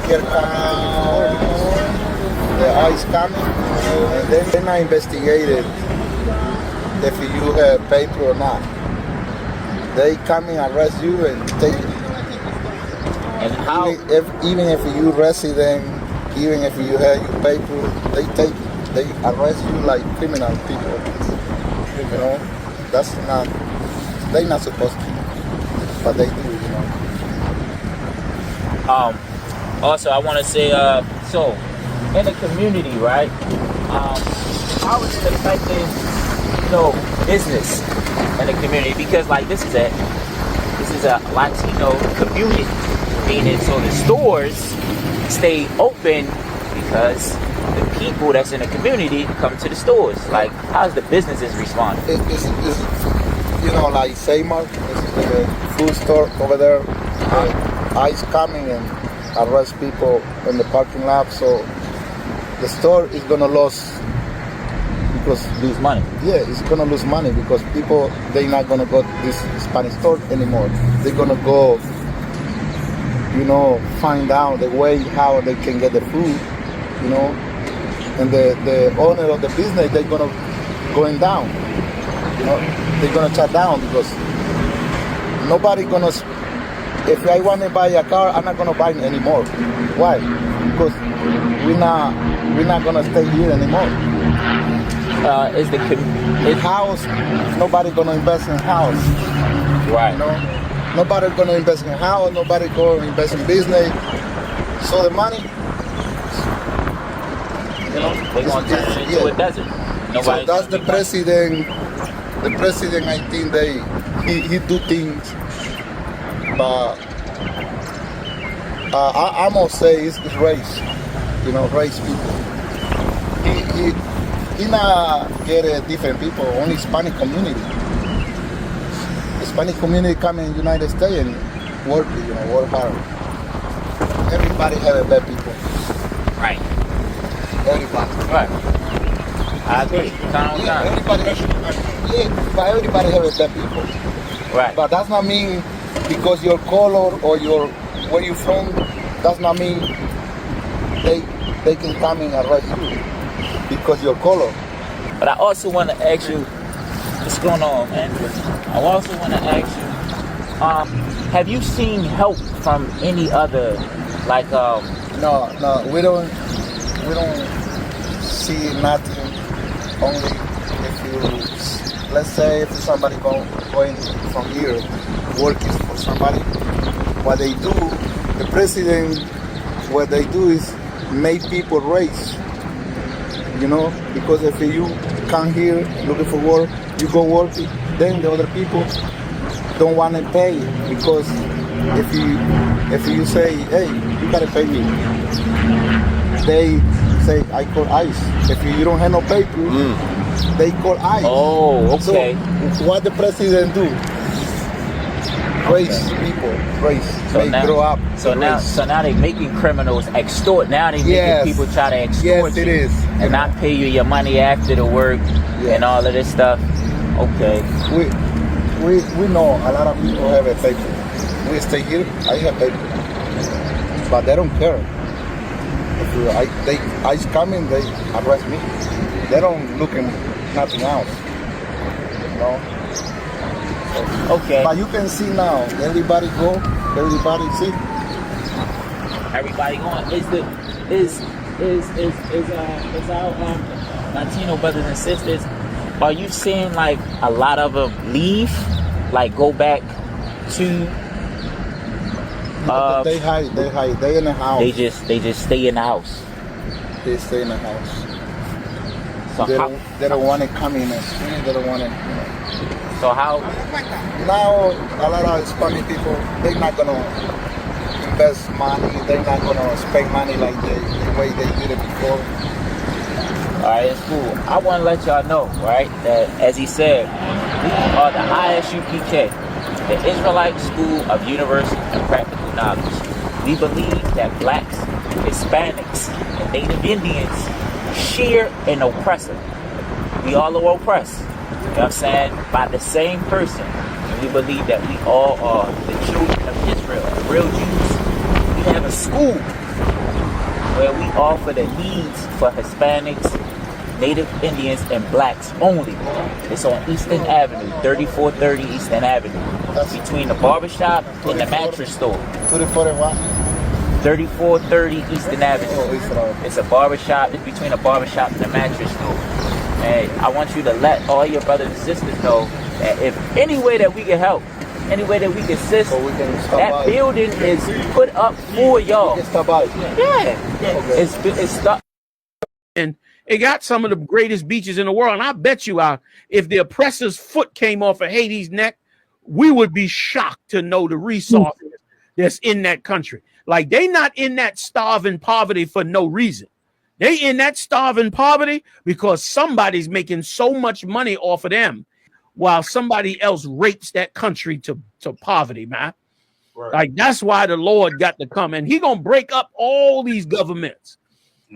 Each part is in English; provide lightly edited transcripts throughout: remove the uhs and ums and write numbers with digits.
care coming before, the ICE coming, and then I investigated if you have paper or not. They come and arrest you and take it. And how? Even if you resident, even if you have your paper, they take it. They arrest you like criminal people. You know, that's not. They're not supposed to, but they do. You know. Also, I want to say, so in the community, right? How is it affecting, business in the community? Because like this is a Latino community, meaning so the stores stay open because the people that's in the community come to the stores. Like, how's the businesses responding? It's like Seymour, the food store over there. ICE coming and arrest people in the parking lot, so the store is gonna lose because lose money. Yeah, it's gonna lose money because people they're not gonna go to this Spanish store anymore. They're gonna go, find out the way how they can get the food, and the owner of the business they're gonna going down. They're gonna shut down because nobody gonna. If I want to buy a car, I'm not gonna buy it anymore. Why? Because we're not gonna stay here anymore. Is the house? Nobody gonna invest in house. Right. Nobody gonna invest in house. Nobody gonna invest in business. So the money, they're gonna turn it into a desert. So that's the president. The president, I think he do things. But I must say it's race, race people. He not get different people, only Hispanic community. Hispanic community come in United States and work hard. Everybody have a bad people. Right. Everybody. Right. I agree. But everybody have a bad people. Right. But that's not mean because your color or where you from, does not mean they can come and arrest you because your color. But I also want to ask you, what's going on, man? I also want to ask you, have you seen help from any other, like No, we don't see nothing. Only if let's say if somebody going from here working for somebody, what they do, the president, what they do is make people race, because if you come here looking for work, you go working, then the other people don't want to pay because if you say, hey, you gotta pay me, they say, I call ICE. If you don't have no paper, they call ICE. Oh, okay. So what the president do? Race people, race. So they now, grow up. So now they're making criminals extort. Now they're making people try to extort yes, it you is. and not pay you your money after the work and all of this stuff. Okay. We know a lot of people have a paper. We stay here. I have paper, but they don't care. If ICE coming, they arrest me. They don't look at nothing else. Okay. But you can see now, everybody go, everybody see. Everybody going. Is our Latino brothers and sisters? Are you seeing like a lot of them leave, like go back to? They hide. They in the house. They just stay in the house. They stay in the house. So they don't want to come in the street. They don't want to. So how? Now a lot of Hispanic people, they're not gonna invest money. They're not gonna spend money like the way they did it before. All right, it's cool. I want to let y'all know, right, that as he said, we are the ISUPK, the Israelite School of Universal and Practical Knowledge. We believe that blacks, Hispanics, and Native Indians share an oppressor. We all are oppressed. You know what I'm saying? By the same person. And we believe that we all are the children of Israel, the real Jews. We have a school where we offer the needs for Hispanics, Native Indians, and blacks only. It's on Eastern Avenue, 3430 Eastern Avenue, between the barbershop and the mattress store. 3430 Eastern Avenue. It's a barbershop. It's between a barbershop and a mattress store. And I want you to let all your brothers and sisters know that if any way that we can help, any way that we can assist, that building is put up for y'all. Yeah. It's stuck. And it got some of the greatest beaches in the world. And I bet you if the oppressor's foot came off of Haiti's neck, we would be shocked to know the resources that's in that country. Like, they not in that starving poverty for no reason. They in that starving poverty because somebody's making so much money off of them while somebody else rapes that country to poverty, man. Right. Like, that's why the Lord got to come, and he gonna break up all these governments.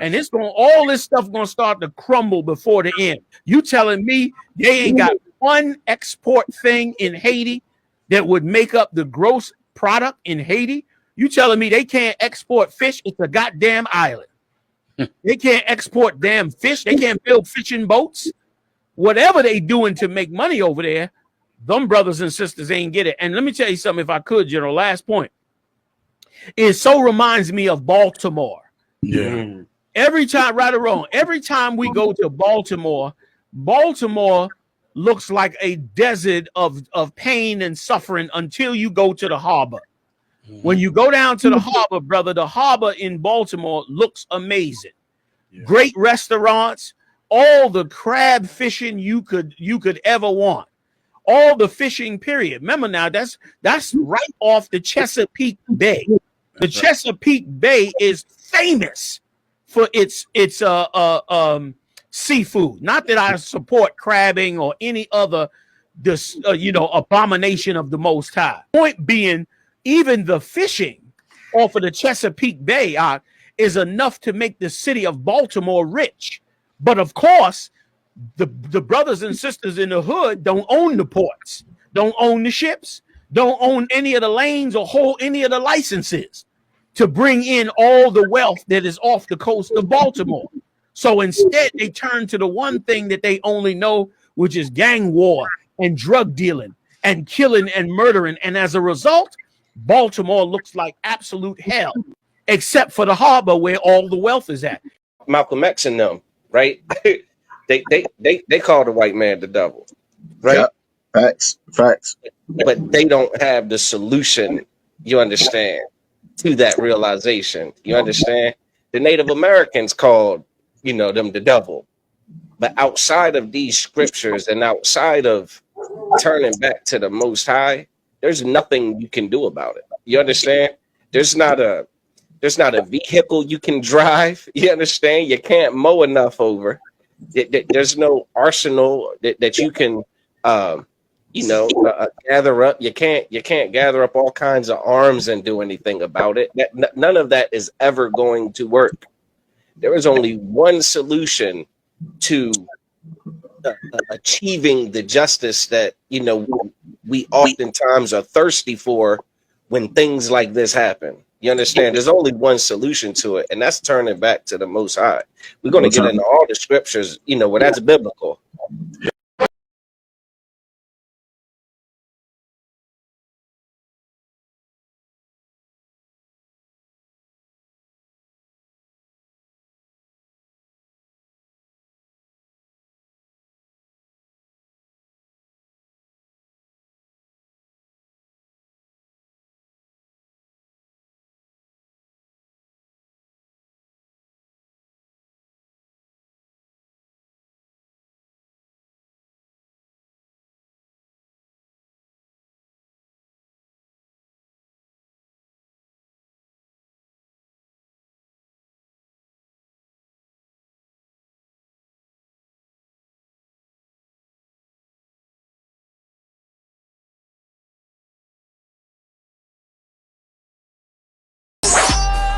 And it's going, all this stuff going to start to crumble before the end. You telling me they ain't got one export thing in Haiti that would make up the gross product in Haiti? You telling me they can't export fish? It's a goddamn island. They can't export damn fish. They can't build fishing boats. Whatever they doing to make money over there, them brothers and sisters ain't get it. And let me tell you something, if I could, General, last point. It so reminds me of Baltimore. Yeah. Every time, right or wrong, every time we go to Baltimore, Baltimore looks like a desert of pain and suffering until you go to the harbor. When you go down to the harbor, brother, the harbor in Baltimore looks amazing. Yeah. Great restaurants, all the crab fishing you could ever want. All the fishing, period. Remember now, that's right off the Chesapeake Bay. The Chesapeake Bay is famous for its seafood. Not that I support crabbing or any other abomination of the Most High. Point being, even the fishing off of the Chesapeake Bay is enough to make the city of Baltimore rich. But of course, the brothers and sisters in the hood don't own the ports, don't own the ships, don't own any of the lanes or hold any of the licenses to bring in all the wealth that is off the coast of Baltimore. So instead, they turn to the one thing that they only know, which is gang war and drug dealing and killing and murdering. And as a result, Baltimore looks like absolute hell, except for the harbor where all the wealth is at. Malcolm X and them, right? they call the white man the devil, right? Yeah. Facts. But they don't have the solution, you understand, to that realization. You understand? The Native Americans called, them the devil. But outside of these scriptures and outside of turning back to the Most High, there's nothing you can do about it. You understand? There's not a vehicle you can drive. You understand? You can't mow enough over. There's no arsenal that you can gather up. You can't gather up all kinds of arms and do anything about it. None of that is ever going to work. There is only one solution to achieving the justice that we oftentimes are thirsty for when things like this happen. You understand? There's only one solution to it, and that's turning back to the Most High. We're going to get into all the scriptures, where that's biblical.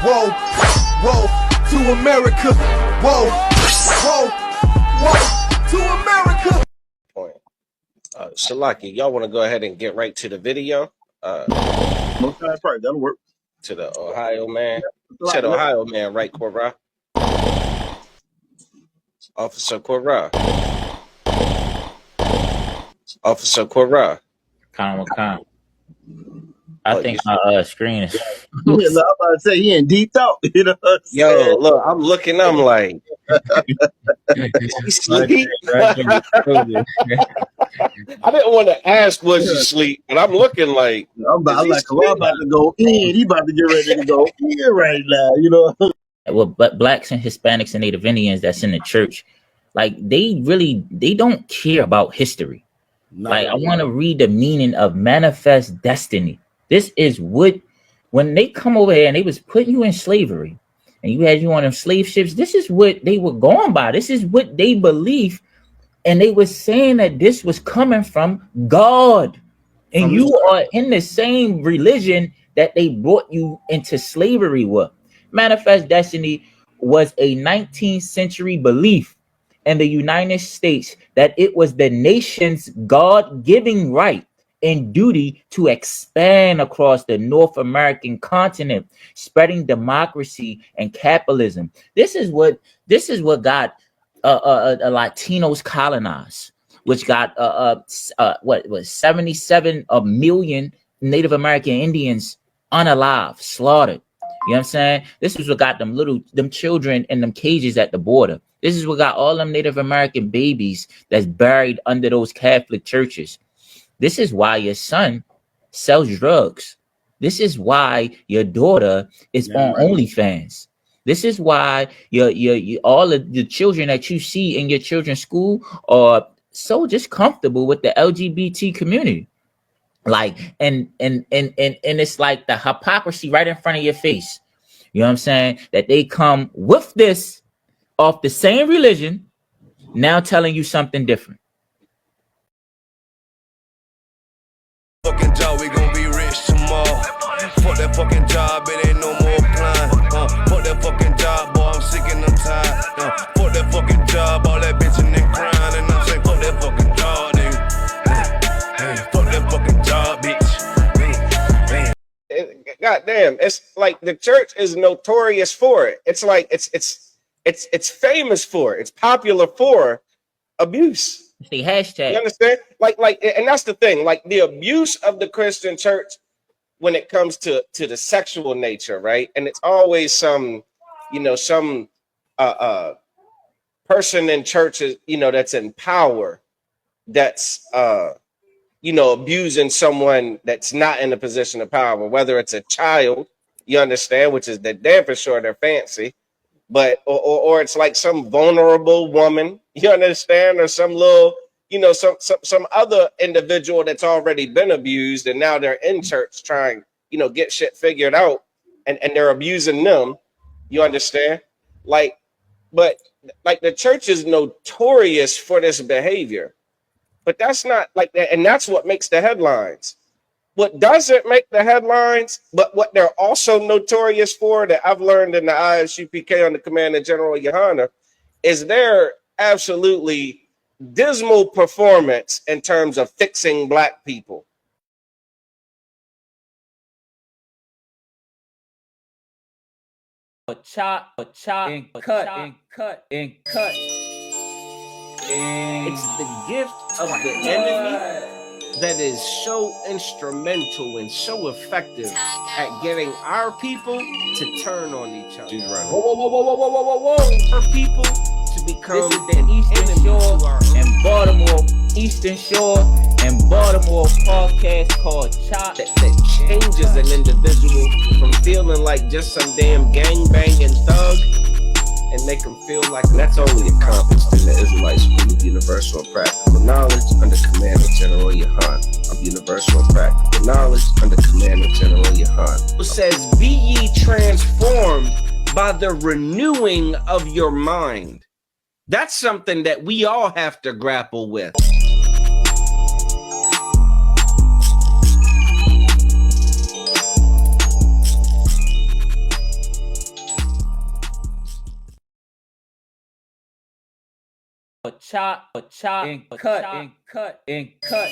Whoa, whoa, to America. Whoa, whoa, whoa, to America. Point. Shalaki, y'all want to go ahead and get right to the video? That'll work. To the Ohio man. Said Ohio man, right, Cora? Officer Cora. Officer Cora. Con. I Oh, think you. my screen is. Yeah, I'm about to say he in deep talk. You know what I'm Yo, saying? look, I'm looking. I'm like, you My sleep? drink is frozen. I didn't want to ask was you sleep, but I'm looking like, is I'm he like, well, I'm sleep? about to go in. He about to get ready to go in right now. You know? Well, but blacks and Hispanics and Native Indians that's in the church, like they don't care about history. Like I want to read the meaning of manifest destiny. This is what when they come over here and they was putting you in slavery and you had you on them slave ships, this is what they were going by. This is what they believe. And they were saying that this was coming from God. And you are in the same religion that they brought you into slavery with. Manifest destiny was a 19th century belief in the United States that it was the nation's God-given right and duty to expand across the North American continent, spreading democracy and capitalism. This is what got Latinos colonized, which got what was 77 million Native American Indians unalive, slaughtered. You know what I'm saying? This is what got them children in them cages at the border. This is what got all them Native American babies that's buried under those Catholic churches. This is why your son sells drugs. This is why your daughter is on OnlyFans. This is why your all of the children that you see in your children's school are so just comfortable with the LGBT community. Like and it's like the hypocrisy right in front of your face. You know what I'm saying? That they come with this off the same religion, now telling you something different. Fucking job, we gon' be rich tomorrow. Fuck that fucking job, it ain't no more applying. Fuck that fucking job, boy, I'm sick and I'm tired. Fuck that fucking job, all that bitching and crying. And I'm saying, fuck that fucking job, nigga. Fuck that fucking job, bitch. Goddamn, it's like the church is notorious for it. It's like it's famous for it. It's popular for abuse. It's the You hashtag. understand? And that's the thing. Like the abuse of the Christian church when it comes to the sexual nature, right? And it's always some person in churches, that's in power, that's abusing someone that's not in a position of power, whether it's a child, you understand, which is the damn for sure they're fancy, but or it's like some vulnerable woman, you understand, or some little, some other individual that's already been abused and now they're in church trying, get shit figured out, and they're abusing them, you understand? But the church is notorious for this behavior. But that's not like that, and that's what makes the headlines. What doesn't make the headlines, but what they're also notorious for, that I've learned in the ISUPK on the Commander General YAHANNA, is their absolutely dismal performance in terms of fixing black people. Chop, and cut, and cut, and cut. And It's the gift of the enemy that is so instrumental and so effective at getting our people to turn on each other. whoa. Our people to become This is the Eastern Shore and Baltimore, Eastern Shore and Baltimore podcast called Chop. that changes an individual from feeling like just some damn gang-banging thug and make them feel like that's only accomplished in the Israelite School of Universal and Practical Knowledge under Commander General YAHANNA of Universal and Practical Knowledge under Commander General YAHANNA. It says, be ye transformed by the renewing of your mind. That's something that we all have to grapple with. Chop, and cut, and cut, and cut.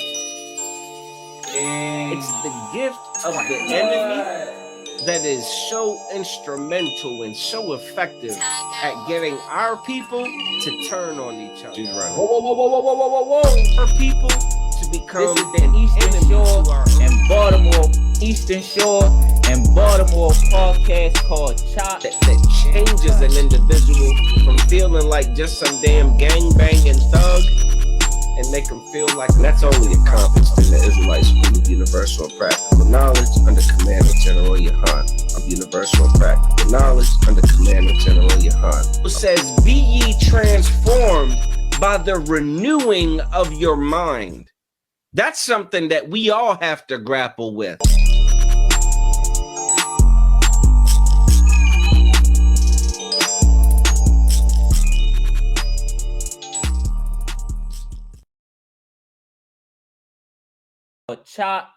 And it's the gift of the enemy that is so instrumental and so effective at getting our people to turn on each other. She's right. Whoa, whoa, whoa, whoa, whoa, whoa, whoa, whoa. Our people to become this is the Eastern Shore and Baltimore, Eastern Shore and Baltimore podcast called Chop. that changes an individual from feeling like just some damn gang-banging thug, and they can feel like that's only accomplished in the Israelite School of Universal and Practical Knowledge under command of General YAHANNA of Universal and Practical Knowledge under command of General YAHANNA. It says, be ye transformed by the renewing of your mind. That's something that we all have to grapple with. A chop,